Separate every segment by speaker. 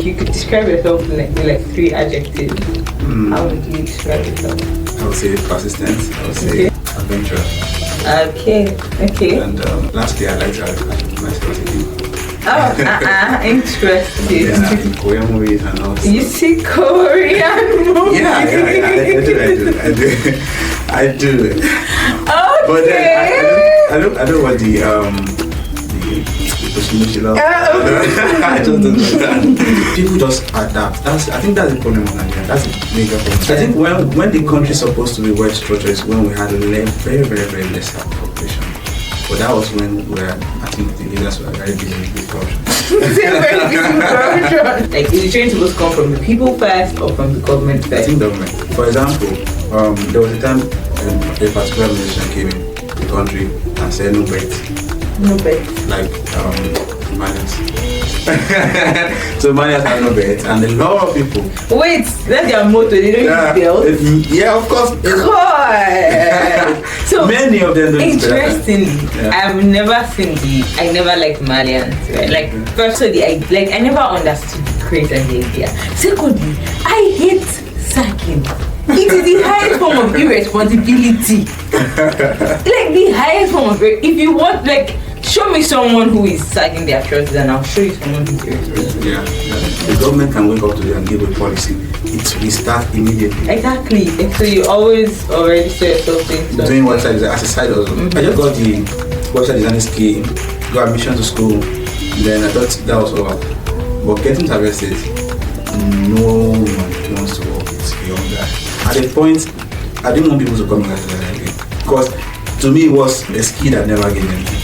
Speaker 1: You could describe yourself in like 3 adjectives. How would you describe yourself?
Speaker 2: I would say persistent. I would say adventurous.
Speaker 1: Okay.
Speaker 2: And lastly, I like to have my strategy.
Speaker 1: Interesting.
Speaker 2: Yeah, in Korean movies and all.
Speaker 1: You see Korean movies?
Speaker 2: Yeah, I do.
Speaker 1: Okay.
Speaker 2: But then I don't want the I just don't like that. People just adapt. I think that's the problem with Nigeria. That's a major problem. I think when the country is supposed to be well structured is when we had a very, very, very less population. But that was when I think the leaders were very busy with corruption.
Speaker 1: Like, is the change supposed to come from the people first or from the government first?
Speaker 2: I think government. For example, there was a time a particular musician came in the country and said no bet.
Speaker 1: No bet.
Speaker 2: Like minus. So minus have no bet, and a lot of people.
Speaker 1: Wait, that's their motto. They don't use bells.
Speaker 2: Yeah, of course.
Speaker 1: God. So
Speaker 2: many of them don't.
Speaker 1: Interestingly, I've never seen I never liked Malians. Right? Like, firstly, I never understood the craze and the idea. Secondly, I hate sacking. It is the highest form of irresponsibility. Like the highest form of if you want, like, show me someone who is sagging their shoulders and I'll show you someone who is irresponsible.
Speaker 2: Yeah. The government can wake up today and give a policy. It will start immediately.
Speaker 1: Exactly. So you always already saw yourself
Speaker 2: doing website design as a side also. I just got the website designing scheme, got admission to school, then I thought that was all. But getting to Harvest State, no one wants to work with beyond that. At the point, I didn't want people to come back to that again. Because to me it was a skill that never gave anything.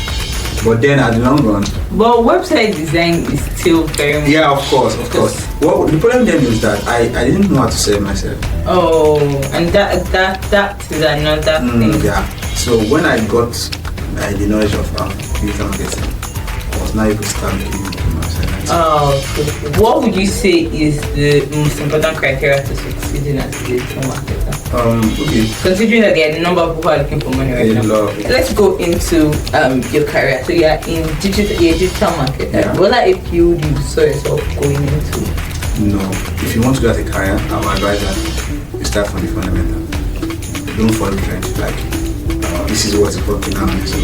Speaker 2: But then at the long run.
Speaker 1: But website design is still very much.
Speaker 2: Yeah, of course. Well, the problem then is that I didn't know how to sell myself.
Speaker 1: Oh, and that is another thing.
Speaker 2: Yeah. So when I got the knowledge of digital marketing, I was now able to start making myself.
Speaker 1: Oh, what would you say is the most important criteria to succeeding as a digital marketer?
Speaker 2: Okay.
Speaker 1: Considering that there are a number of people who are looking for money right now. Let's go into your career. So you're in digital marketing.
Speaker 2: Yeah.
Speaker 1: What are a field you saw yourself going into?
Speaker 2: No. If you want to go as a career, I would advise that you start from the fundamental. Don't follow the trend. Like, this is what's working now. So,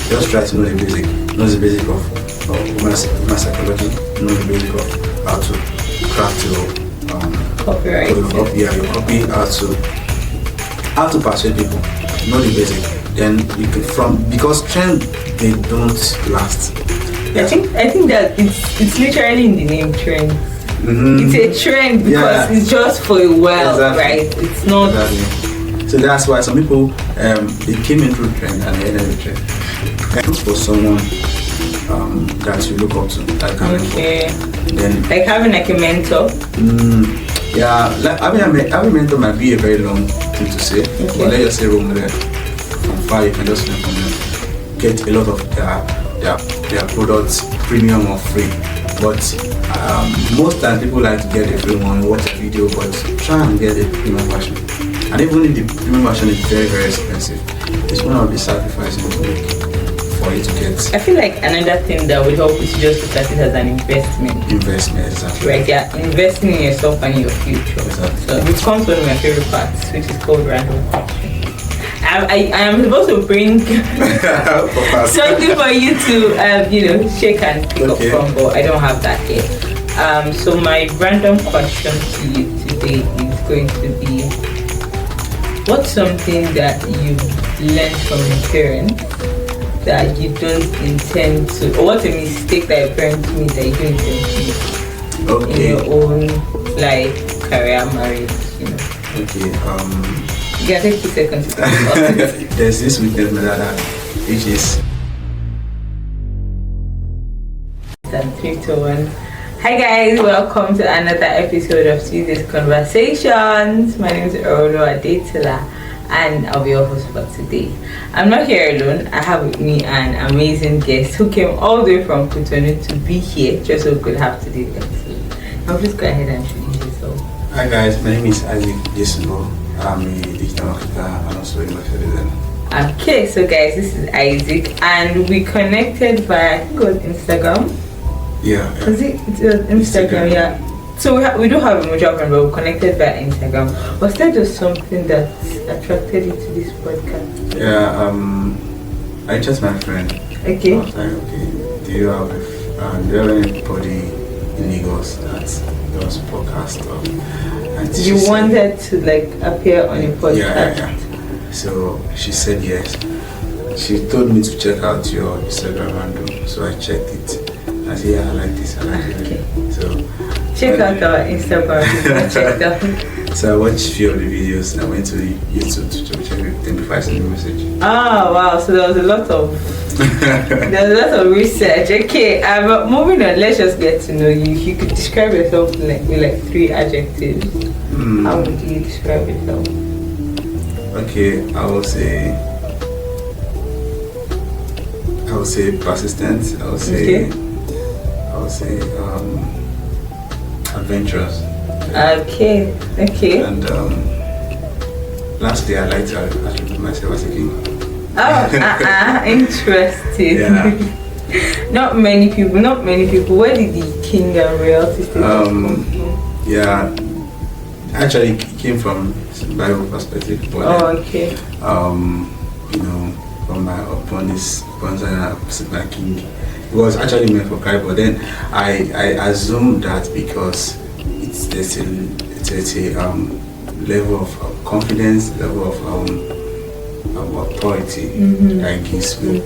Speaker 2: just try to know the basic. Know the basic of human psychology. Know the basic of how to craft your
Speaker 1: copyright.
Speaker 2: Your copy, how to persuade people. Know the basic. Then you can because trend they don't last.
Speaker 1: I think that it's literally in the name trend. It's a trend because it's just for a while, right? It's not.
Speaker 2: Exactly. So that's why some people they came in through trend and they ended with trend. Look for someone that you look up to, like then
Speaker 1: like having like a mentor.
Speaker 2: Yeah, like having a mentor might be a very long thing to say. But let's just say role model. From far you can just learn from them. Get a lot of their products premium or free. But most times people like to get the free one, watch a video, but try and get the premium version. And even if the premium version is very, very expensive, it's one of the sacrifices to make for you to get.
Speaker 1: I feel like another thing that would help is just look at it as an investment.
Speaker 2: Investment, exactly.
Speaker 1: Right, yeah, investing in yourself and your future.
Speaker 2: Exactly.
Speaker 1: So which comes to one of my favorite parts, which is called random question. I am supposed to bring something for you to shake and pick up from, but I don't have that yet. So my random question to you today is going to be, what's something that you've learned from your parents that you don't intend to, or what's a mistake that your parents made that you don't intend to make in your own life, career, marriage, You can take 2 seconds to think about it.
Speaker 2: There's this weekend which is
Speaker 1: 3, 2, 1. Hi guys, welcome to another episode of Tuesday's Conversations. My name is Olo Adetila and I'll be your host for today. I'm not here alone. I have with me an amazing guest who came all the way from Cotonou to be here just so we could have today's episode. Now please go ahead and introduce yourself.
Speaker 2: Hi guys, my name is Jesumbo. I'm a digital marketer and also a website designer.
Speaker 1: Okay, so guys, this is Isaac and we connected via, I think it was Instagram.
Speaker 2: Yeah.
Speaker 1: Was it Instagram? Yeah. So we do have a mutual friend, but we're connected via Instagram. Was there just something that attracted you to this podcast?
Speaker 2: Yeah, I just my friend.
Speaker 1: Okay.
Speaker 2: I was like, okay, do you have anybody in Lagos that does podcast stuff? And
Speaker 1: You wanted to like appear on a podcast?
Speaker 2: Yeah. So she said yes. She told me to check out your Instagram handle, so I checked it. I said, yeah, I like this.
Speaker 1: Okay.
Speaker 2: So
Speaker 1: check out our Instagram. Check that.
Speaker 2: So I watched a few of the videos. I went to YouTube to check everything before I sent the message.
Speaker 1: Oh wow! So there was a lot of research. Okay, but moving on. Let's just get to know you. If you could describe yourself with 3 adjectives, how would you describe yourself?
Speaker 2: Okay, I would say persistent. I would say adventurous.
Speaker 1: Okay.
Speaker 2: And lastly, I like to attribute myself as a king.
Speaker 1: Oh, interesting.
Speaker 2: Yeah.
Speaker 1: Not many people. Where did the king and royalty status come from?
Speaker 2: Yeah, actually it came from Bible perspective. But
Speaker 1: okay.
Speaker 2: From my upon my king, it was actually meant for Christ. But then I assumed that because it's a level of confidence, level of authority that gives me.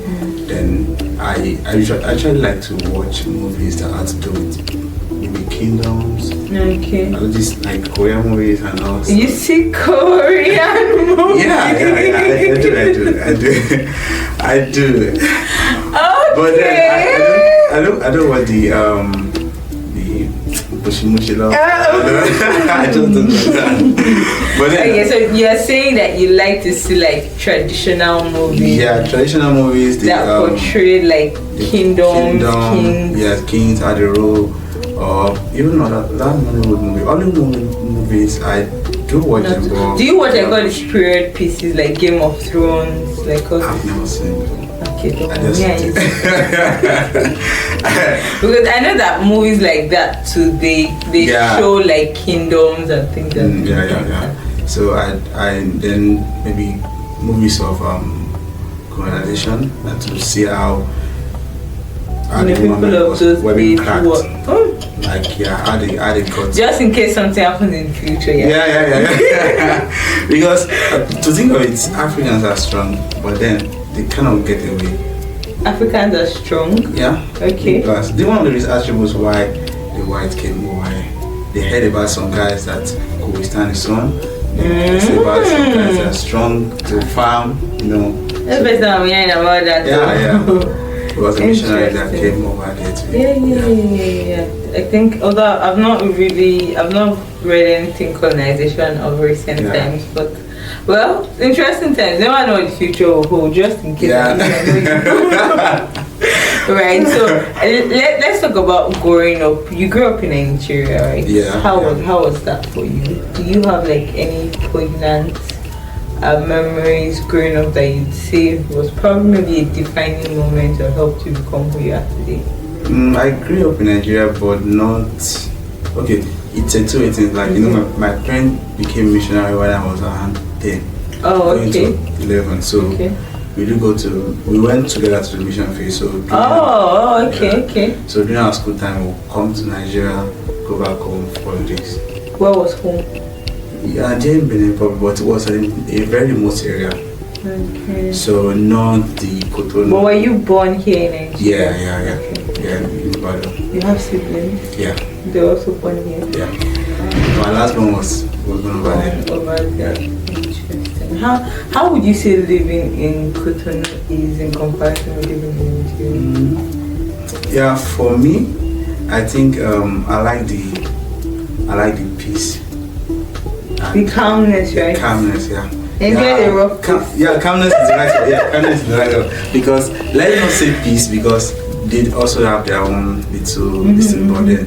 Speaker 2: Then I actually like to watch movies that have to do with maybe kingdoms.
Speaker 1: Okay.
Speaker 2: All these like Korean movies and all.
Speaker 1: You see Korean movies?
Speaker 2: Yeah, I do.
Speaker 1: Okay.
Speaker 2: But then I don't want the mushy love. I just don't understand. But then,
Speaker 1: okay, so you're saying that you like to see like traditional movies.
Speaker 2: Yeah, traditional movies
Speaker 1: that portray like kingdoms, kings.
Speaker 2: Yeah, kings are the rule. Or even that Hollywood movie. Hollywood movies, I do watch them.
Speaker 1: Do you watch like all these period pieces like Game of Thrones? Like all
Speaker 2: I've never seen them.
Speaker 1: Okay, because I know that movies like that too, they show like kingdoms and things like that.
Speaker 2: Yeah. So I then maybe movies of colonization and to see how
Speaker 1: the people of those days
Speaker 2: how they got.
Speaker 1: Just in case something happens in the future.
Speaker 2: Yeah. Because to think of it, Africans are strong, but then they cannot get away.
Speaker 1: Africans are strong.
Speaker 2: Yeah.
Speaker 1: Okay.
Speaker 2: Because one of the attributes why the white came over, they heard about some guys that could withstand the sun. They say about some guys that are strong to farm,
Speaker 1: That's the first time I'm hearing about that.
Speaker 2: Yeah. It was a missionary that came over there too.
Speaker 1: Yeah. I think, although I've not read anything colonization of recent times, but well, interesting times. Never know what the future will hold, just in case. Right, so let's talk about growing up. You grew up in Nigeria, right?
Speaker 2: Yeah.
Speaker 1: How was that for you? Do you have like any poignant memories growing up that you'd say was probably maybe a defining moment or helped you become who you are today?
Speaker 2: I grew up in Nigeria, but not. Okay, it's a two-way thing. Like my friend became missionary when I was around 10.
Speaker 1: Oh, okay.
Speaker 2: Going to 11. So we went together to the mission field. So
Speaker 1: okay.
Speaker 2: So during our school time, we'll come to Nigeria, go back home for holidays.
Speaker 1: Where was home?
Speaker 2: Yeah, I didn't Benin probably, but it was a very remote area.
Speaker 1: Okay.
Speaker 2: So not the Cotonou.
Speaker 1: But were you born here in Nigeria?
Speaker 2: Yeah.
Speaker 1: Okay.
Speaker 2: Yeah, in Ibadan.
Speaker 1: You have siblings?
Speaker 2: Yeah.
Speaker 1: They were also born here?
Speaker 2: Yeah. My last one was born over there.
Speaker 1: Over there. Interesting. How would you say living in Cotonou is in comparison with living in Nigeria?
Speaker 2: Yeah, for me, I think I like the peace.
Speaker 1: The calmness, right?
Speaker 2: Calmness, yeah.
Speaker 1: Enjoy the rough peace.
Speaker 2: Calmness is the right word. Yeah, calmness is the right word. Because let's not say peace, because they also have their own little but then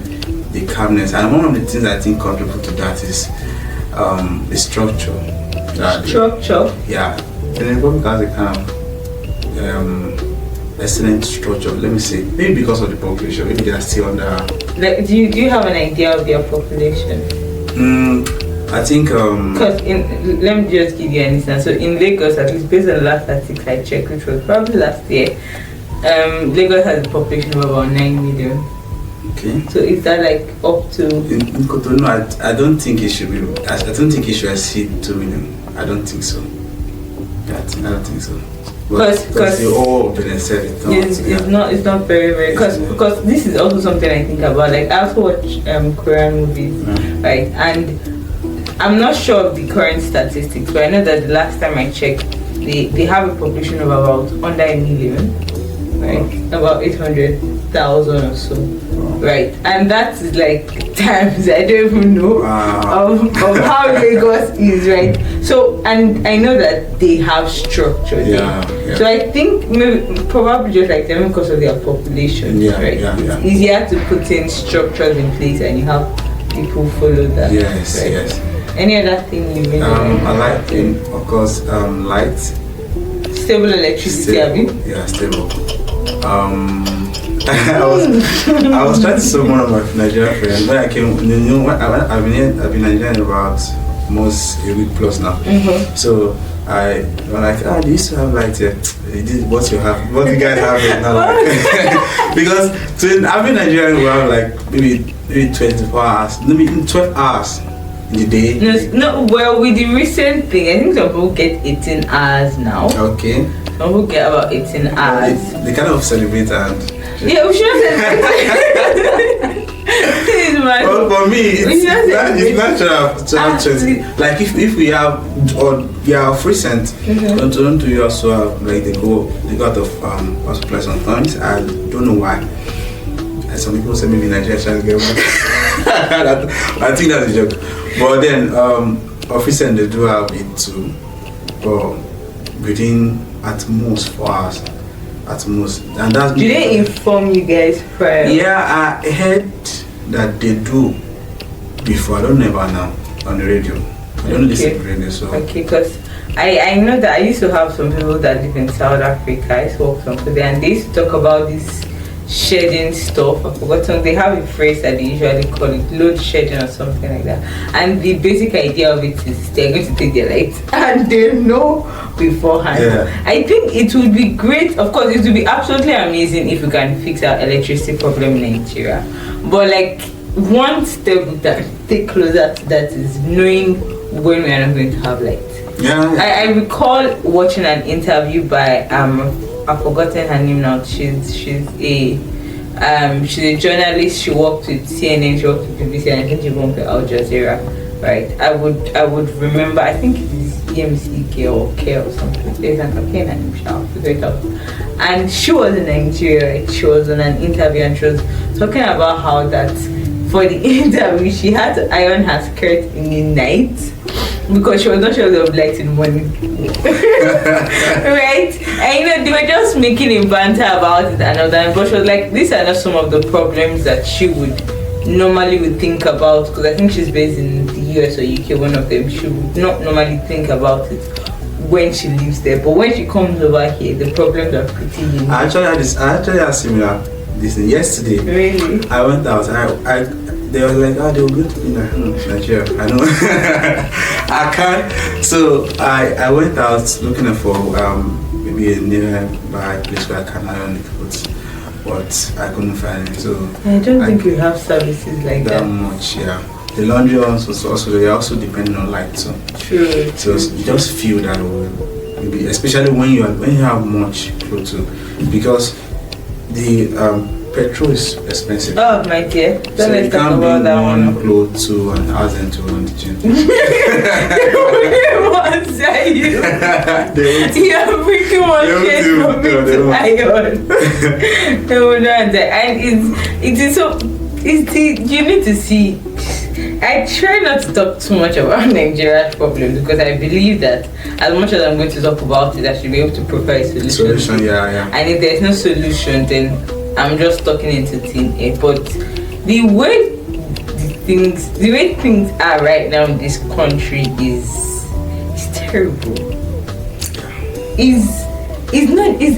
Speaker 2: the calmness. And one of the things I think contribute to that is the structure.
Speaker 1: Structure?
Speaker 2: Yeah. The Republic has a kind of excellent structure. Let me say, maybe because of the population, maybe they are still under
Speaker 1: Like, do you have an idea of their population?
Speaker 2: I think
Speaker 1: Because let me just give you an instance. So in Lagos, at least based on the last statistics I checked, which was probably last year, Lagos has a population of about 9 million.
Speaker 2: okay.
Speaker 1: So is that like up to?
Speaker 2: In Cotonou, I don't think it should be. I don't think it should exceed 2 million. I don't think so. Yeah, I don't think so. Because the whole business said
Speaker 1: it's not very because this is also something I think about. Like I also watch Korean movies, right? And I'm not sure of the current statistics, but I know that the last time I checked, they have a population of about under 1 million, right? About 800,000 or so, right? And that is like times I don't even know of how Lagos is, right? So, and I know that they have structure there. So I think probably just like them because of their population, right? It's easier to put in structures in place and you have people follow that.
Speaker 2: Yes,
Speaker 1: right?
Speaker 2: yes.
Speaker 1: Any other thing you really
Speaker 2: I like, of course, light.
Speaker 1: Stable electricity, have you?
Speaker 2: Yeah, stable. I was trying to solve one of my Nigerian friends when I came. I've been Nigerian about almost a week plus now. So I was like, do you still have light here? What you have? What you guys have right now? Because I've been Nigerian, we have like maybe 24 hours, maybe 12 hours. In the day?
Speaker 1: No, well, with the recent thing, I think some people get 18 hours now.
Speaker 2: Okay.
Speaker 1: Some people get about 18 hours.
Speaker 2: They kind of celebrate and...
Speaker 1: Yeah, we should celebrate.
Speaker 2: Well, for me, it's natural to have 20. Like if we have, or free cent, Toronto, you also have, like they go out of supplies on times. I don't know why. And some people say maybe Nigeria trying to get one. I think that's a joke. But then, officers they do have it too, but within at most 4 hours, at most. And that's.
Speaker 1: Do they inform you guys prior?
Speaker 2: Yeah, I heard that they do before. I don't know about now on the radio. I don't listen to radio, so. Okay,
Speaker 1: because I know that I used to have some people that live in South Africa. I used to work from there, and they used to talk about this shedding stuff. I forgot they have a phrase that they usually call it load shedding or something like that. And the basic idea of it is they're going to take their lights and they know beforehand. I think it would be great. Of course, it would be absolutely amazing if we can fix our electricity problem in Nigeria. But like one step that take closer to that is knowing when we are not going to have light. I recall watching an interview by I've forgotten her name now. She's a journalist. She worked with CNN, she worked with BBC, and I think she worked with Al Jazeera. Right? I would remember. I think it is EMCK or K or something. There's an campaign and I'll figure it out. And she was in Nigeria. Right? She was on an interview and she was talking about how that for the interview she had to iron her skirt in the night, because she was not sure they would light in the morning. Right? And they were just making a banter about it and all that. But she was like, these are not some of the problems that she would think about, because I think she's based in the US or UK, one of them. She would not normally think about it when she lives there. But when she comes over here, the problems are pretty unique.
Speaker 2: I actually had similar this thing yesterday.
Speaker 1: Really?
Speaker 2: I went out. They were like, they were good in Nigeria. I know. I can't. So I went out looking for maybe a nearby place where I can iron the clothes, but I couldn't find it. So
Speaker 1: I don't think we have services like that
Speaker 2: much. Yeah, the laundry also they're also depending on light. So
Speaker 1: true.
Speaker 2: So you just feel that way, maybe especially when you have much clothes, because the petrol is expensive.
Speaker 1: Oh my dear,
Speaker 2: so you can't bring one clothes to an house and to run the gym.
Speaker 1: You are bringing one shirt for me to iron. They will not answer. And it is so. You need to see. I try not to talk too much about Nigeria's problems, because I believe that as much as I'm going to talk about it, I should be able to provide a solution.
Speaker 2: Yeah.
Speaker 1: And if there's no solution, then I'm just talking into thin air. But the way things are right now in this country is terrible. It's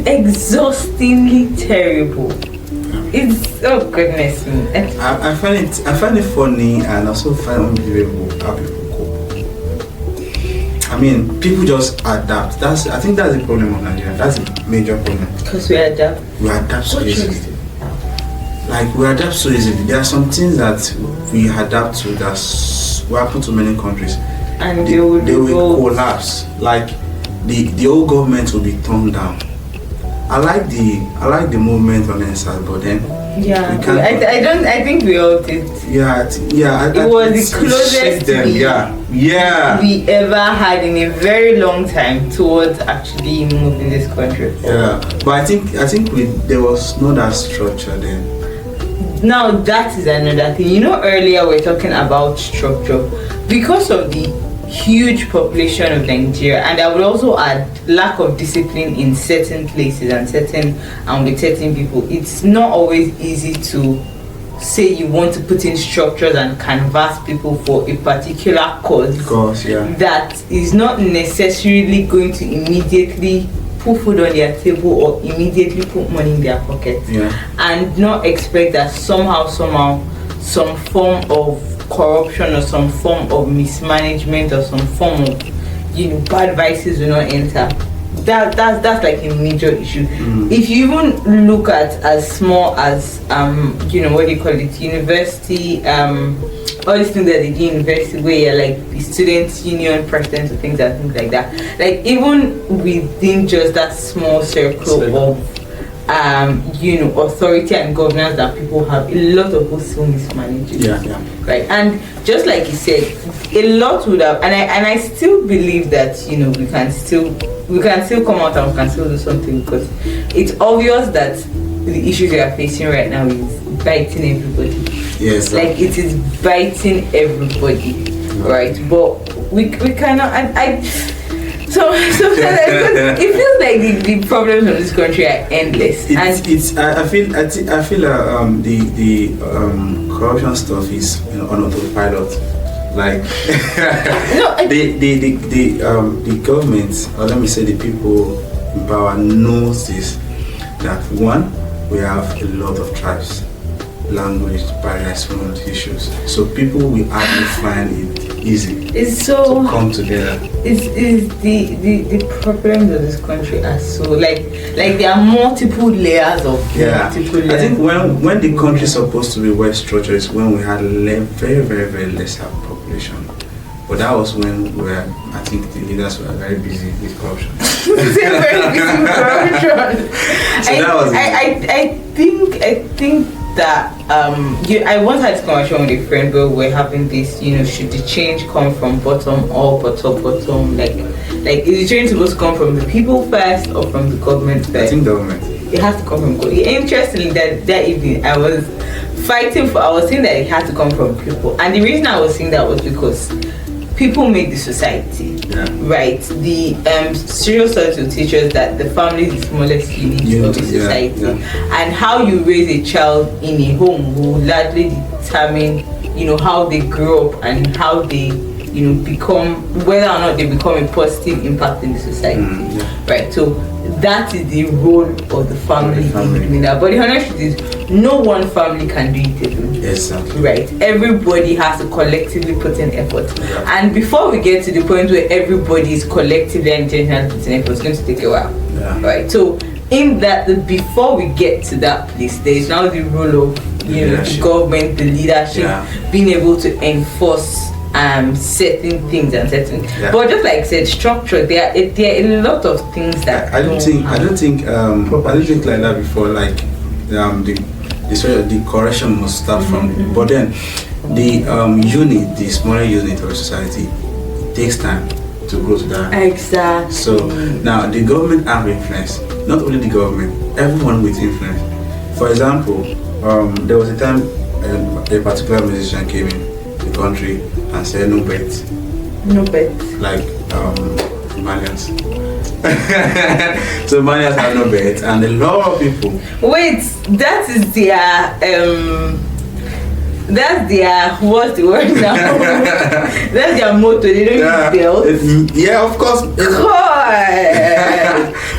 Speaker 1: exhaustingly terrible. it's oh goodness me.
Speaker 2: I find it funny and also find it unbelievable how people cope. I mean, people just adapt. I think that's the problem of Nigeria. That's a major problem.
Speaker 1: Because we adapt.
Speaker 2: We adapt so easily. Like we adapt so easily. There are some things that we adapt to that will happen to many countries,
Speaker 1: and
Speaker 2: they will collapse. Like the old government will be torn down. I like the movement on NSAS, but then
Speaker 1: I think we all did. It was the closest we ever had in a very long time towards actually moving this country forward.
Speaker 2: Yeah, but I think there was not that structure then.
Speaker 1: Now that is another thing. Earlier we were talking about structure because of the huge population of Nigeria, and I would also add lack of discipline in certain places and with certain people. It's not always easy to say you want to put in structures and canvas people for a particular cause that is not necessarily going to immediately put food on their table or immediately put money in their pocket, and not expect that somehow some form of corruption or some form of mismanagement or some form of bad vices will not enter. That's like a major issue. If you even look at as small as what do you call it, university, all these things that they do in university where you're like the students union president or things like that, like even within just that small circle of authority and governance that people have, a lot of us still mismanage it. Right. And just like you said, a lot would have, and I still believe that we can still come out and we can still do something, because it's obvious that the issues we are facing right now is biting everybody.
Speaker 2: Yes.
Speaker 1: Like it is biting everybody, right? But we cannot. So it feels like the problems of this country are endless.
Speaker 2: I feel the corruption stuff is on autopilot. Like the government, or let me say the people in power, knows this, that one, we have a lot of tribes, language barriers, one of the issues. So people will hardly find it easy to come together.
Speaker 1: The problems of this country are so like there are multiple layers of multiple layers.
Speaker 2: I think when the country is supposed to be well structured is when we had very, very, very lesser population. But that was when I think the leaders were very busy with corruption.
Speaker 1: Very busy with corruption.
Speaker 2: So that was
Speaker 1: I think that I once had this conversation with a friend where we're having this, should the change come from bottom up or top bottom? Like is the change supposed to come from the people first or from the government first?
Speaker 2: I think government.
Speaker 1: It has to come from government. Interestingly, that evening I was saying that it had to come from people, and the reason I was saying that was because people make the society, right? The serious studies will teach us that the family is the smallest unit of the society, and how you raise a child in a home will largely determine, how they grow up and how they, become, whether or not they become a positive impact in the society, right? So that is the role of the family in doing that. But the honest truth is, no one family can do it alone.
Speaker 2: Exactly.
Speaker 1: Right. Everybody has to collectively put in effort. And before we get to the point where everybody is collectively and intentionally putting effort, it's going to take a while. Right. So in that, before we get to that place, there is now the role of the government, the leadership, being able to enforce certain things and certain, but just like I said, structure. There are a lot of things that
Speaker 2: I don't think like that before. Like the correction must start from, but then the smaller unit of society, it takes time to grow to that.
Speaker 1: Exactly.
Speaker 2: So now the government have influence. Not only the government, everyone with influence. For example, there was a time a particular musician came in the country and said no bet. Like Malians. So Malians have no bet, and a lot of people.
Speaker 1: Wait, that is that's their what's the word now? That's their motto. They don't use bells.
Speaker 2: Yeah, of course.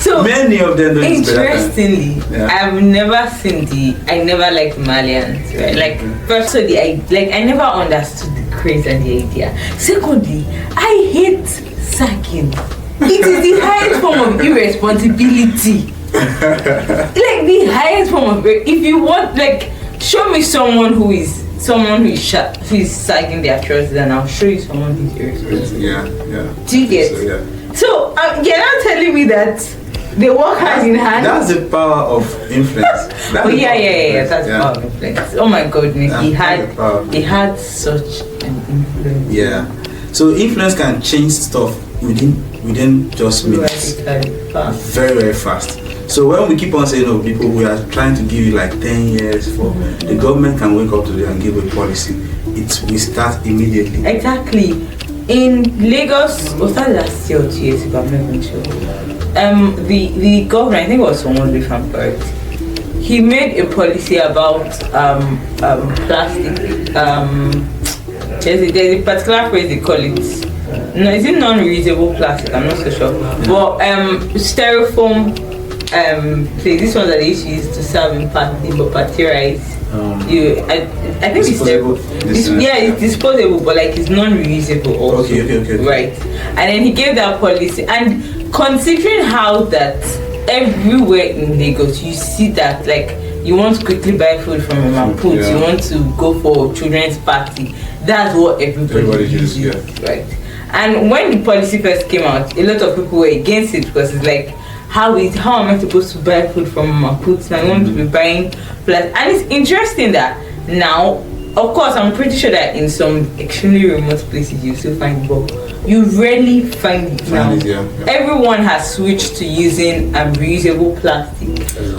Speaker 1: So
Speaker 2: many of them don't use better time.
Speaker 1: interestingly, I've never seen I never liked Malians, right? Like, firstly, I never understood the craze and the idea. Secondly, I hate sagging. It is the highest form of irresponsibility. Like the highest form of, if you want, like, show me someone who is sagging their trousers, and I'll show you someone who's irresponsible.
Speaker 2: Yeah.
Speaker 1: Do you get? So you're not telling me that they work hand in hand?
Speaker 2: That's the power of influence. That's
Speaker 1: That's the power of influence. Oh my goodness, he had such an influence.
Speaker 2: Yeah. So influence can change stuff within just minutes. Very, very fast. So when we keep on saying, people, we are trying to give you like 10 years for the government can wake up today and give a policy. We start immediately.
Speaker 1: Exactly. In Lagos, was that last year or 2 years ago? I'm not even sure. The government, I think it was someone different first. He made a policy about plastic. There's a particular phrase they call it. No, is it non-reusable plastic? I'm not so sure. But styrofoam. These ones that they used to use to serve in party, but party rice. I think
Speaker 2: disposable.
Speaker 1: It's disposable, but like it's non-reusable also.
Speaker 2: Okay.
Speaker 1: Right. And then he gave that policy, and considering how that everywhere in Lagos you see that, like, you want to quickly buy food from a Maput, you want to go for children's party, that's what everybody uses. Right. And when the policy first came out, a lot of people were against it because it's like, how am I supposed to buy food from Maput? I want to be buying plastic. And it's interesting that now, of course, I'm pretty sure that in some extremely remote places you still find it, but you rarely find it now. Everyone has switched to using reusable plastic,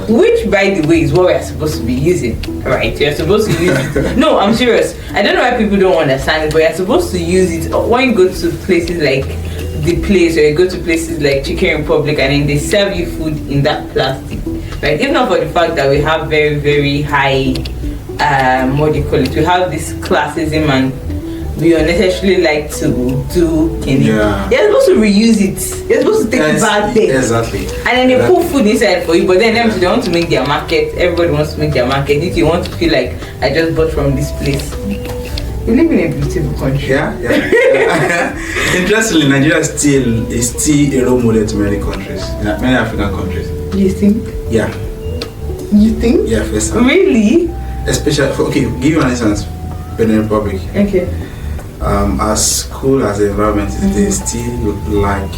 Speaker 1: which, by the way, is what we're supposed to be using, right? You're supposed to use it. No, I'm serious. I don't know why people don't understand it, but you're supposed to use it when you go to places like the place, or you go to places like Chicken Republic, and then they serve you food in that plastic, right? If not for the fact that we have very, very high, what do you call it? We have this classism, and we unnecessarily like to do You're supposed to reuse it. You're supposed to take it back there.
Speaker 2: Exactly.
Speaker 1: And then they put food inside for you, but then they want to make their market. Everybody wants to make their market. If you want to feel like I just bought from this place. We live in a beautiful country.
Speaker 2: Yeah. Interestingly, Nigeria is still a role model to many countries, many African countries.
Speaker 1: You think?
Speaker 2: Yeah.
Speaker 1: You think?
Speaker 2: Yeah, first.
Speaker 1: Really?
Speaker 2: Especially, give you an instance, Benin Republic.
Speaker 1: Okay.
Speaker 2: As cool as the environment is, they still like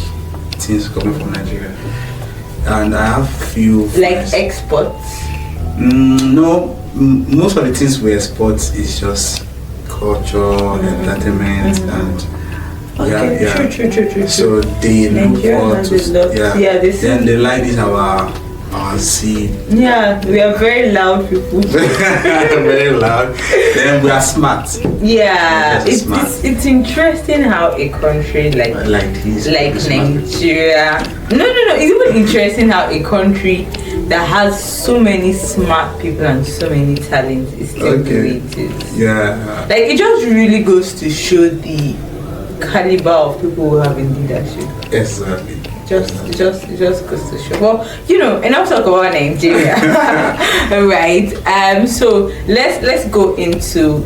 Speaker 2: things coming from Nigeria. And I have few
Speaker 1: like exports?
Speaker 2: No, most of the things we export is just culture, entertainment, and
Speaker 1: true.
Speaker 2: So they look forward to then they like this our seed.
Speaker 1: Yeah, we are very loud people.
Speaker 2: Very loud. Then we are smart.
Speaker 1: Yeah, it's interesting how a country like Nigeria. No. It's even interesting how a country that has so many smart people and so many talents is still the way it is.
Speaker 2: Yeah.
Speaker 1: Like, it just really goes to show the caliber of people who have in leadership.
Speaker 2: Exactly.
Speaker 1: It just goes to show. Well, enough talk about Nigeria. Right. So let's go into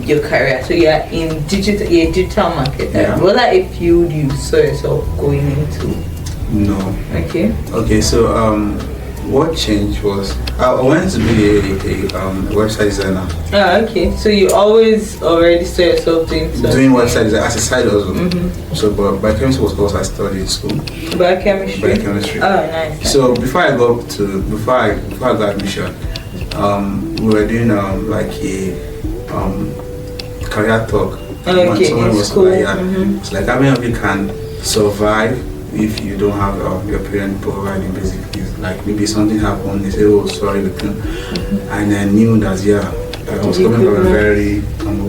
Speaker 1: your career. So you're in digital marketing.
Speaker 2: Yeah.
Speaker 1: Was that a field you saw yourself going into?
Speaker 2: No. Okay, so what changed was I wanted to be a website designer.
Speaker 1: Oh, okay. So you always already saw yourself doing
Speaker 2: website design as a side hustle. So, but biochemistry was also I studied in school. Biochemistry.
Speaker 1: Oh, nice.
Speaker 2: So before I got admission, we were doing like a career talk.
Speaker 1: Okay,
Speaker 2: someone was
Speaker 1: school.
Speaker 2: It's like how many of you can survive if you don't have your parent providing basic needs. Like maybe something happened, they say, oh sorry, and I knew that I was coming from a very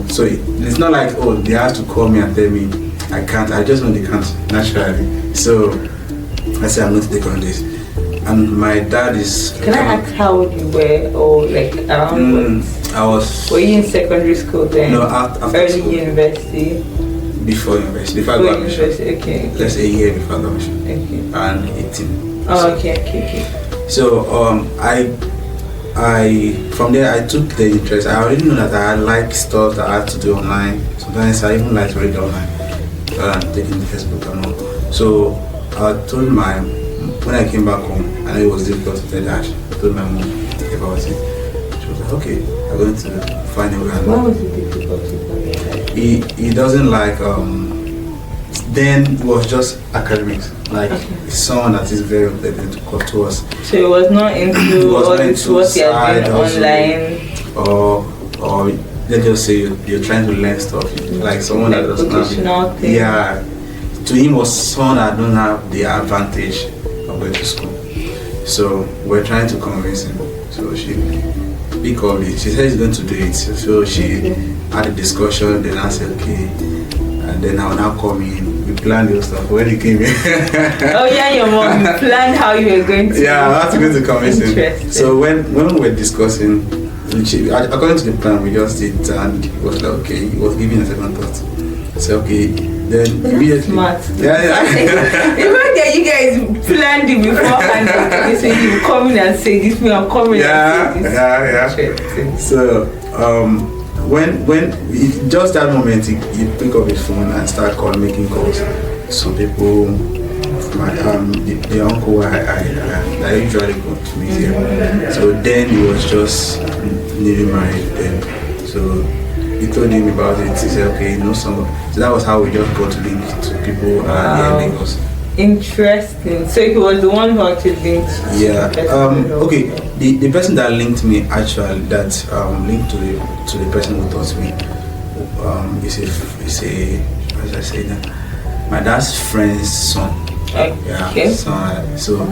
Speaker 2: so it's not like they have to call me and tell me I can't. I just know they can't naturally. So I said I'm not taking on this. And my dad is.
Speaker 1: Can I ask how old you were, or like around what?
Speaker 2: I was.
Speaker 1: Were you in secondary school then?
Speaker 2: No, after
Speaker 1: early
Speaker 2: school.
Speaker 1: University.
Speaker 2: Before university, before I got admission.
Speaker 1: Okay.
Speaker 2: Let's say a year before I got admission.
Speaker 1: Okay.
Speaker 2: And 18.
Speaker 1: Oh, okay.
Speaker 2: So I from there I took the interest. I already know that I like stuff that I had to do online. Sometimes I even like to read online, taking the Facebook and all. So I told when I came back home, I know it was difficult to tell Ash. I told my mom about it. She was like, okay, I'm going to find a way.
Speaker 1: Why was it difficult to find it?
Speaker 2: He doesn't like then it was just academics. Like someone that is very open to us.
Speaker 1: So it was not into what he had been online,
Speaker 2: or let's just say you're trying to learn stuff. Like someone that doesn't have.
Speaker 1: Thing.
Speaker 2: Yeah, to him was someone that don't have the advantage of going to school. So we're trying to convince him. So she called me. She said she's going to do it. So she had a discussion. Then I said okay. And then I will now come in. We planned your stuff when he came in.
Speaker 1: Oh yeah, your mom. You planned how you were going to.
Speaker 2: Yeah, I had to go to convince him. So when we were discussing, according to the plan, we just did, and he was like, okay. He was giving a second thought. So okay, then immediately.
Speaker 1: Smart.
Speaker 2: Yeah.
Speaker 1: Even that you guys planned it beforehand. They say you come in and say this. Me, I'm coming.
Speaker 2: Yeah. So when just that moment he pick up his phone and start making calls. Some people, the uncle I usually go to meet him. So then he was just newly married then. So he told him about it. He said, okay, someone. So that was how we just got to link to people here in Lagos.
Speaker 1: Interesting. So he was the one who actually linked.
Speaker 2: Yeah. Okay. The person that linked me actually, that linked to the person who taught me, is a how should I say that? My dad's friend's son.
Speaker 1: Okay.
Speaker 2: Yeah. So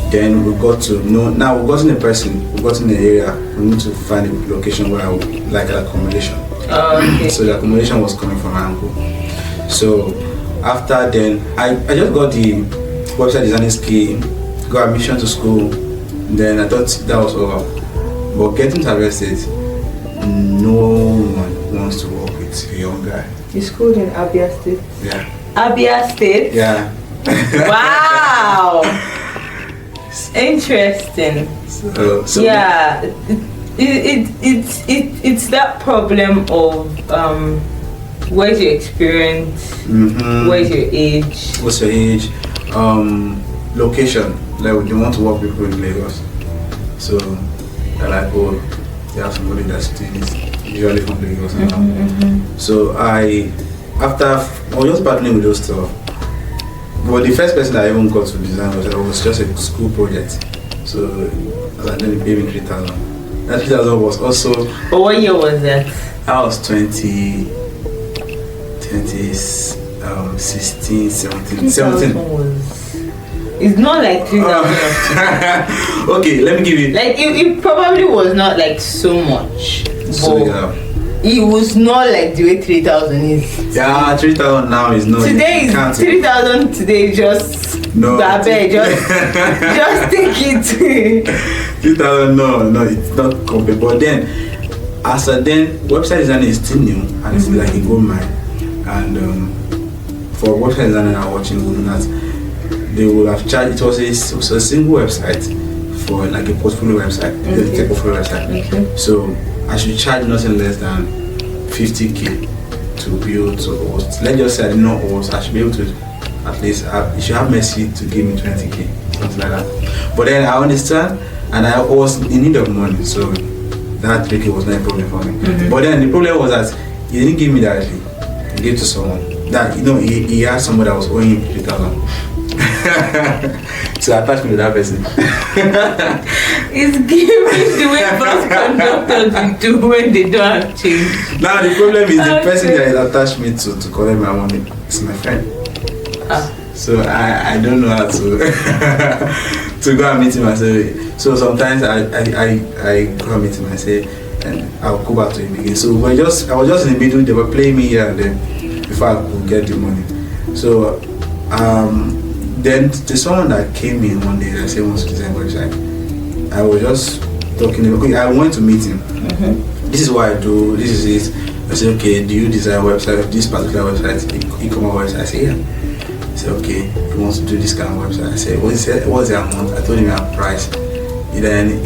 Speaker 2: then we got to know. Now we got in the person. We got in the area. We need to find a location where I would like an accommodation.
Speaker 1: Okay.
Speaker 2: So the accommodation was coming from my uncle. So after then, I just got the website designing skill, got admission to school. Then I thought that was over. But getting to arrested, no one wants to work with a young guy.
Speaker 1: You schooled in Abia State?
Speaker 2: Yeah.
Speaker 1: Abia State?
Speaker 2: Yeah.
Speaker 1: Wow. Interesting.
Speaker 2: So
Speaker 1: yeah. It's that problem of where's your experience, where's your age,
Speaker 2: what's your age, location. Like they want to work with people in Lagos, so they're like, oh, they have somebody that's doing it, usually from Lagos. So I was just battling with those stuff. But the first person I even got to design was just a school project. So I then they paid me 3,000. That 3,000 was also.
Speaker 1: But what year was that?
Speaker 2: I was 16, 17.
Speaker 1: It's not like 3,000.
Speaker 2: Okay, let me give you.
Speaker 1: Like it probably was not like so much.
Speaker 2: So yeah.
Speaker 1: It was not like the way 3,000 is.
Speaker 2: Yeah, 3,000 now is no.
Speaker 1: Today is 3,000. Today just
Speaker 2: no.
Speaker 1: Just take it.
Speaker 2: 3,000 no, it's not compared. But then, website design is still new and it's like a gold mine. And for website designer I'm watching, that they would have charged. It was a single website for like a portfolio website, a portfolio website.
Speaker 1: Okay.
Speaker 2: So I should charge nothing less than 50k to build to host. Let's just say I did not host. I should be able to at least you should have mercy to give me 20k, something like that. But then I understand, and I was in need of money, so that 3k was not a problem for me. But then the problem was that he didn't give me directly. He gave to someone that he had someone that was owing him 3,000. So I attached me to that person.
Speaker 1: It's giving the way bus conductors do when they don't have change.
Speaker 2: Now the problem is the person that is attached me to collect my money is my friend. So I don't know how to to go and meet him and say. So sometimes I go and meet him and say, and I'll go back to him again. So I was just in the middle. They were playing me here and then before I could get the money. So then there's someone that came in one day and said wants to design website. I was just talking. Okay, I went to meet him. This is what I do. This is it. I said, okay, do you design a website? This particular website, e-commerce website. I said, yeah. He said, okay, he wants to do this kind of website. I said, what's the amount? I told him our price. And then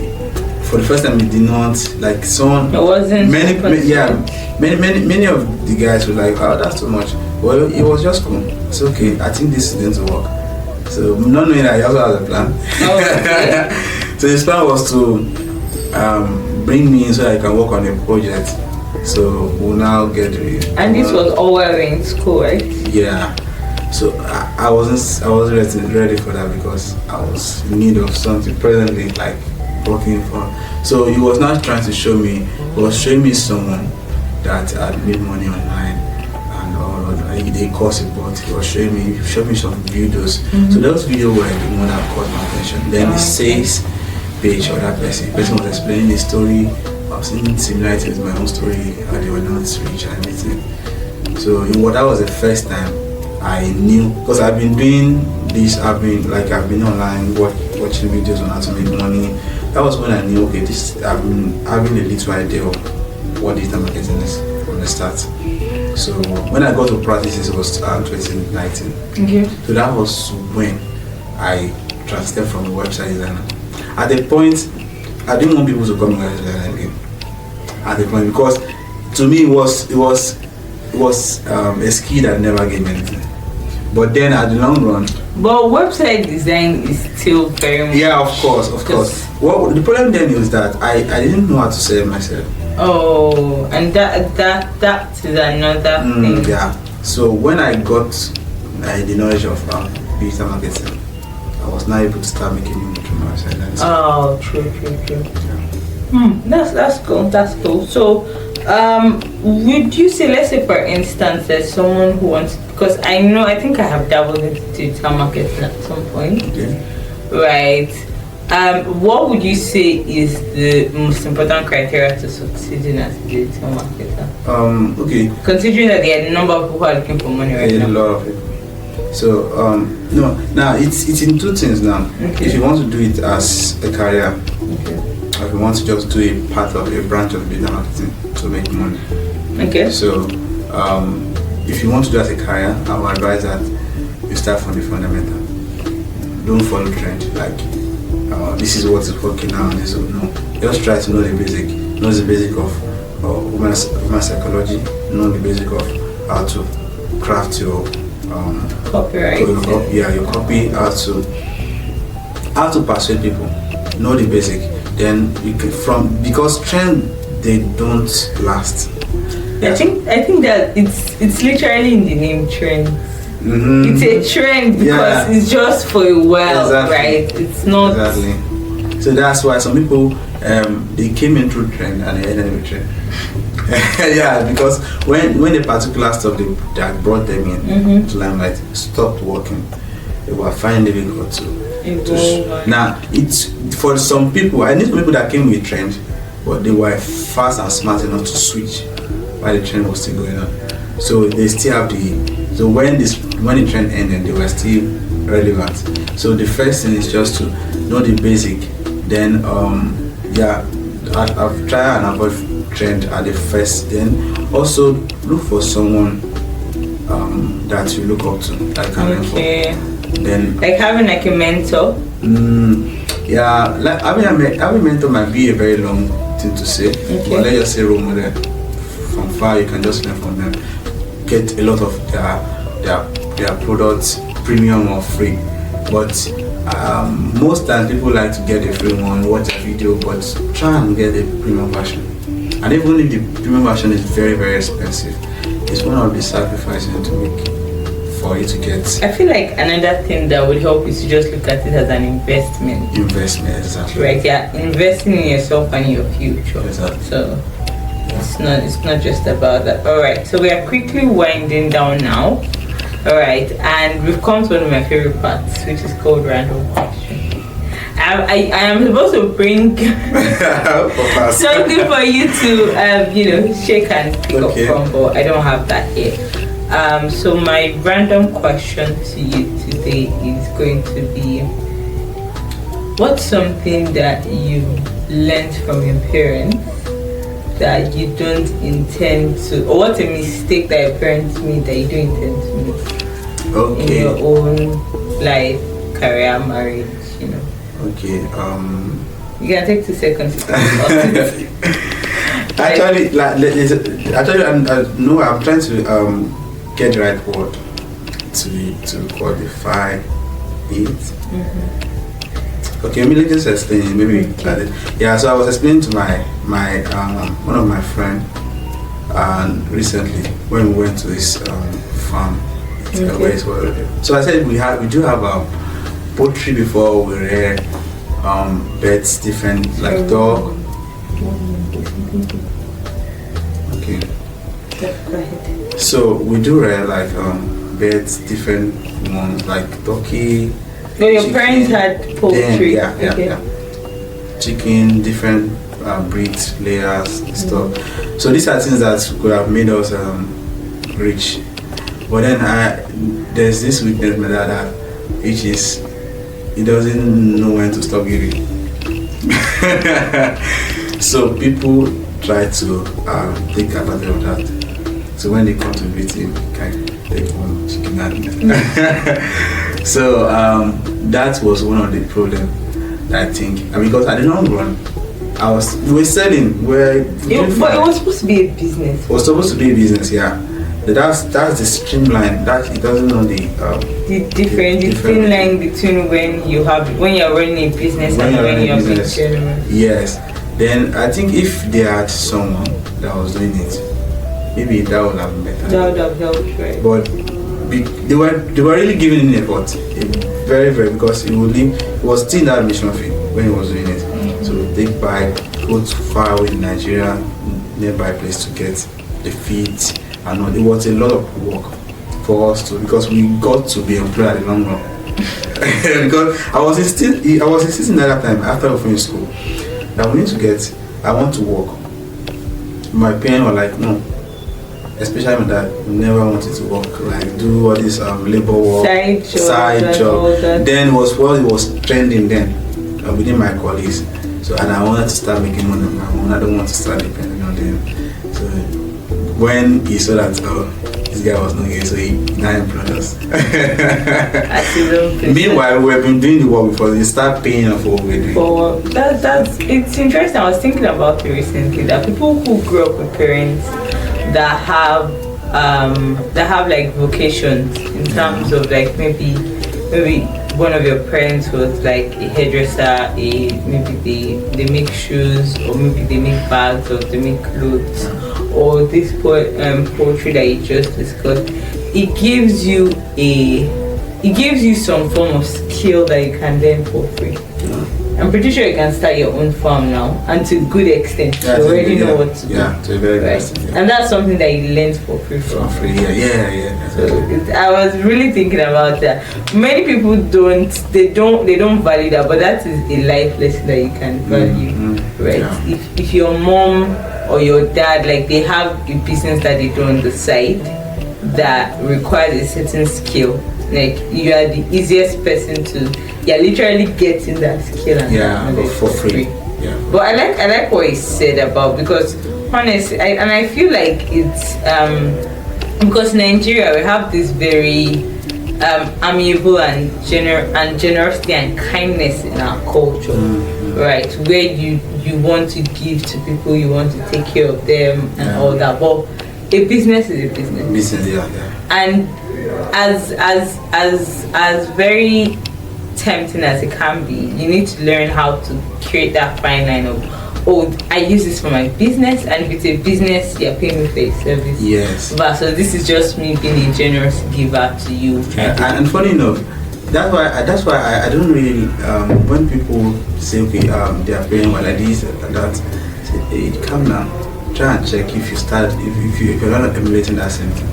Speaker 2: for the first time, he did not like someone.
Speaker 1: It wasn't.
Speaker 2: Many of the guys were like, oh, that's too much. Well, it was just cool. It's okay. I think this is going to work. So not knowing that he also has a plan.
Speaker 1: Oh, okay.
Speaker 2: So his plan was to bring me in so I can work on a project. So we'll now get ready.
Speaker 1: And this was all while in school, right?
Speaker 2: Yeah. So I wasn't ready for that because I was in need of something presently, like working for. So he was not trying to show me. He was showing me someone that had made money online and all of that. They cost it, but he was showing me some videos. Mm-hmm. So those videos were the one that caught my attention. Then the sales page of that person. The person was explaining the story. I was seeing similarities with my own story, and they were not rich and anything. So that was the first time I knew, because I've been doing this. I've been online watching videos on how to make money. That was when I knew, okay, I've been having a little idea of what digital marketing is from the start. So when I got to practice, it was 2019. Okay. So that was when I transferred from website designer. At the point, I didn't want people to come to website designer again. At the point, because to me it was a skill that never gave me anything. But then at the long run.
Speaker 1: But website design is still very much.
Speaker 2: Yeah, of course. Well, the problem then is that I didn't know how to sell myself.
Speaker 1: Oh, and that is another thing.
Speaker 2: Yeah. So when I got the knowledge of digital marketing, I was now able to start making money from my website.
Speaker 1: Oh, true. Yeah. That's cool. So, would you say, let's say for instance, there's someone who wants, because I think I have dabbled into digital marketing at some point, right? What would you say is the most important criteria to succeeding as a digital marketer?
Speaker 2: Okay.
Speaker 1: Considering that there are a number of people who are looking for money right now.
Speaker 2: A lot of people. So now it's in two things now. Okay. If you want to do it as a career, or if you want to just do a part of a branch of digital marketing to make money. Okay. So if you want to do it as a career, I would advise that you start from the fundamental. Don't follow trend like this is what is working now. Just try to know the basic. Know the basic of human psychology. Know the basic of how to craft your
Speaker 1: copyright.
Speaker 2: Your copy. How to persuade people. Know the basic. Then you can, because trend, they don't last.
Speaker 1: I think that it's literally in the name trend. Mm-hmm. It's a trend because it's just for a while, right? It's not
Speaker 2: exactly. So that's why some people they came in through trend and they ended with trend. Yeah, because when the particular stuff that brought them in to limelight stopped working, they were finding it difficult to. Now it's for some people. I knew some people that came with trend, but they were fast and smart enough to switch while the trend was still going on. So they still have so when the trend ended, they were still relevant. So the first thing is just to know the basic. Then I've tried and avoid trend at the first. Then also look for someone that you look up to, that can learn from. Then
Speaker 1: like having like a mentor.
Speaker 2: Like having a mentor might be a very long thing to say. But let's just say role model. From far, you can just learn from them. Get a lot of their products, premium or free. But most times people like to get a free one, watch a video, but try and get a premium version. And even if the premium version is very, very expensive, it's one of the sacrifices you have to make for you to get.
Speaker 1: I feel like another thing that would help is to just look at it as an investment.
Speaker 2: Investment, exactly.
Speaker 1: Right, yeah, investing in yourself and your future.
Speaker 2: Exactly.
Speaker 1: So it's not just about that. All right, so we are quickly winding down now. All right, and we've come to one of my favorite parts, which is called random question. I am supposed to bring something for you to shake and pick up from, but I don't have that here. So my random question to you today is going to be, what's something that you learned from your parents that you don't intend to, or what's a mistake that your parents made that you don't intend to make? in your own life, career, marriage, you know.
Speaker 2: Okay.
Speaker 1: You can take 2 seconds to talk about it.
Speaker 2: Actually, I'm trying to get the right word to qualify it. Okay, let me just explain. Maybe so I was explaining to my one of my friend, and recently when we went to this farm. So I said we do have poultry before. We rear birds, different like dog. Okay. So we do rear like birds, different ones like turkey.
Speaker 1: No, your parents had poultry.
Speaker 2: Yeah. Chicken, different breeds, layers, stuff. So these are things that could have made us rich. But then there's this weakness my dad had, which is he doesn't know when to stop giving. So people try to take advantage of that. So when they come to visit him, can take one chicken and so that was one of the problems I think. Because at the long run, we were selling.
Speaker 1: But it was supposed to be a business.
Speaker 2: It was supposed to be a business, yeah. That's the streamline. That it doesn't know the
Speaker 1: thin line between when you're running a business and when you're being generous.
Speaker 2: Yes. Then I think if they had someone that was doing it, maybe that would have been better.
Speaker 1: That would have helped, right?
Speaker 2: But they were really giving it effort, very very, because it was still that mission field when he was doing it. So they go to far away in Nigeria, nearby place to get the feed. And it was a lot of work for us too, because we got to be employed at the long run. Because I was insisting at that time after we finished school that I want to work. My parents were like, no, especially my dad never wanted to work, like do all this labor work, side job. Then what was trending then within my colleagues. So and I wanted to start making money on my own. I don't want to start depending on them. So when he saw that this guy was not gay, so he now employed us. Meanwhile, we've been doing the work before they start paying us for what we're doing.
Speaker 1: It's interesting. I was thinking about it recently that people who grew up with parents that have like vocations in terms of like maybe one of your parents was like a hairdresser, maybe they make shoes, or maybe they make bags, or they make clothes, or this poetry that you just discussed. It gives you some form of skill that you can learn for free. I'm pretty sure you can start your own farm now, and to a good extent, you already know what to do.
Speaker 2: Yeah, to a very good extent.
Speaker 1: And that's something that you learned for free.
Speaker 2: For free, yeah.
Speaker 1: So I was really thinking about that. Many people don't value that, but that is a life lesson that you can value, right? Yeah. If your mom or your dad, like they have a business that they do on the side that requires a certain skill, like you are the easiest person you're literally getting that skill and
Speaker 2: for free. Yeah.
Speaker 1: But I like what he said about, because honestly, I feel like it's because in Nigeria we have this very amiable and generosity and kindness in our culture, right? Where you want to give to people, you want to take care of them and all that. But a business is a business.
Speaker 2: Business, yeah.
Speaker 1: And as very tempting as it can be, you need to learn how to create that fine line of, I use this for my business, and if it's a business, you're paying me for a service.
Speaker 2: Yes.
Speaker 1: But so this is just me being a generous giver to you.
Speaker 2: And funny enough, that's why I don't really when people say they are paying well like this and that, say, hey, come now, try and check if you're not emulating that same thing.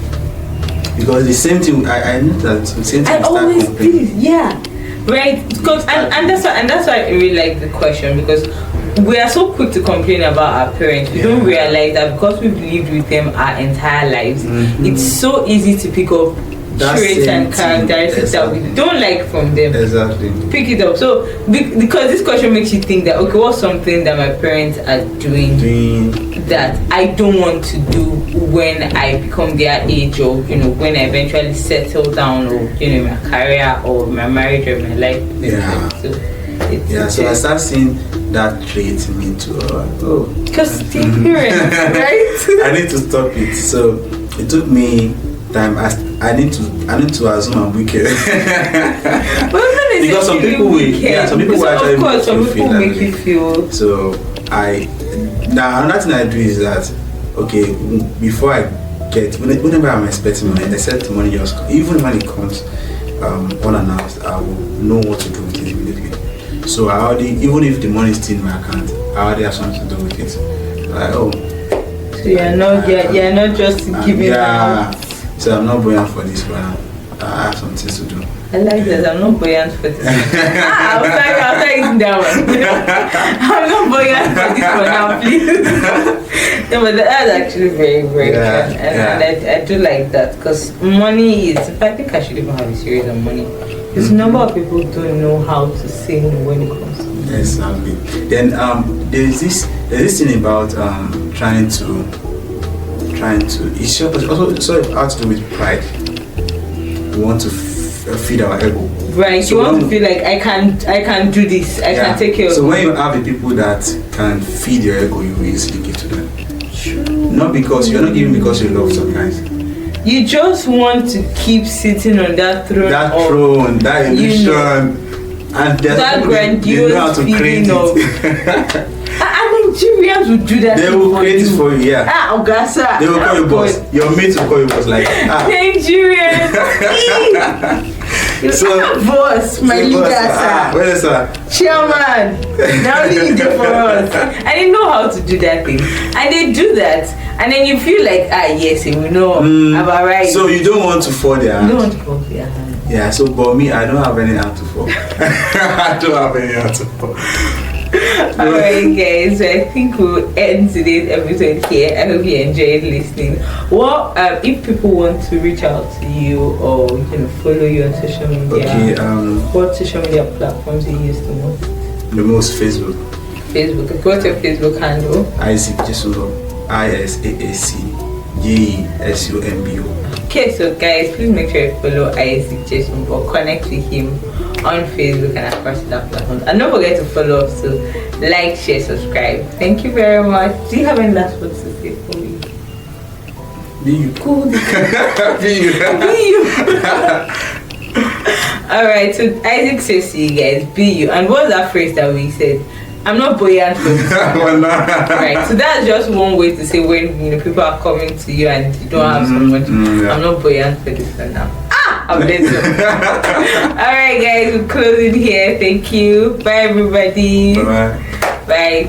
Speaker 2: Because the same thing I know that the same thing.
Speaker 1: I always did, yeah. Right, because and that's why I really like the question, because we are so quick to complain about our parents. We don't realize that because we've lived with them our entire lives, it's so easy to pick up traits and characteristics that we don't like from them.
Speaker 2: Exactly.
Speaker 1: Pick it up. So because this question makes you think that, okay, what's something that my parents are doing that I don't want to do when I become their age, or when I eventually settle down, or my career or my marriage or my life.
Speaker 2: Yeah. So I start seeing that trait in me too.
Speaker 1: Because the parents, right?
Speaker 2: I need to stop it. So it took me time. I need to assume I'm wicked. Because some people will, some people will actually make you feel. So another thing I do is that, okay, before I get, whenever I'm expecting money, I set the money just, even when it comes unannounced, I will know what to do with it immediately. So I already, even if the money is still in my account, I already have something to do with it. Like,
Speaker 1: so you're not just giving out.
Speaker 2: So I'm not buoyant for this one. I have some things to do.
Speaker 1: I like that. I'm not buoyant for this one. I'll start eating that one. I'm not buoyant for this one now, please. No, but that's actually very, very good. And I do like that, because money is, I think I should even have a series on money. Because a number of people don't know how to say no when it comes to money.
Speaker 2: Exactly. Then there's this thing about trying to it's also has to do with pride. We want to feed our ego.
Speaker 1: Right. So you want to feel like I can do this. I can take care of.
Speaker 2: So when you have the people that can feed your ego, you will easily give to them.
Speaker 1: True.
Speaker 2: Not because you're not giving because you love sometimes.
Speaker 1: You just want to keep sitting on that throne.
Speaker 2: That illusion, and
Speaker 1: that grandiose feeling of. Nigerians will do that.
Speaker 2: They will create it for you, yeah.
Speaker 1: Ogasa.
Speaker 2: They will call you boss. Your mates will call you boss, like
Speaker 1: Nigerians. So boss, my leader, sir.
Speaker 2: Where is sir?
Speaker 1: Chairman. Now you need it for us. I didn't know how to do that thing, and they do that, and then you feel like, yes, we know about right.
Speaker 2: So you don't want to fall their hand.
Speaker 1: You don't want to fall their hand.
Speaker 2: Yeah. So, but me, I don't have any hand to fall. I don't have any hand to fall.
Speaker 1: Alright guys, so I think we'll end today's episode here. I hope you enjoyed listening. Well, if people want to reach out to you or follow you on social media,
Speaker 2: okay,
Speaker 1: what social media platforms do you use the most?
Speaker 2: The most Facebook.
Speaker 1: What's your Facebook handle?
Speaker 2: Isaac Jesumbo. ISAACJESUMBO.
Speaker 1: Okay, so guys, please make sure you follow Isaac Jesumbo, connect with him on Facebook and across that platform. And don't forget to follow us, so like, share, subscribe. Thank you very much. Do you have any last words to say for me?
Speaker 2: Be you.
Speaker 1: Cool.
Speaker 2: Be you.
Speaker 1: Be you. Alright, so Isaac says to you guys, be you. And what's that phrase that we said? I'm not buoyant for this one. Right, so that's just one way to say when people are coming to you and you don't have so much. I'm not buoyant for this one now. I'm dead. Alright guys, we're closing here. Thank you. Bye everybody.
Speaker 2: Bye.
Speaker 1: Bye.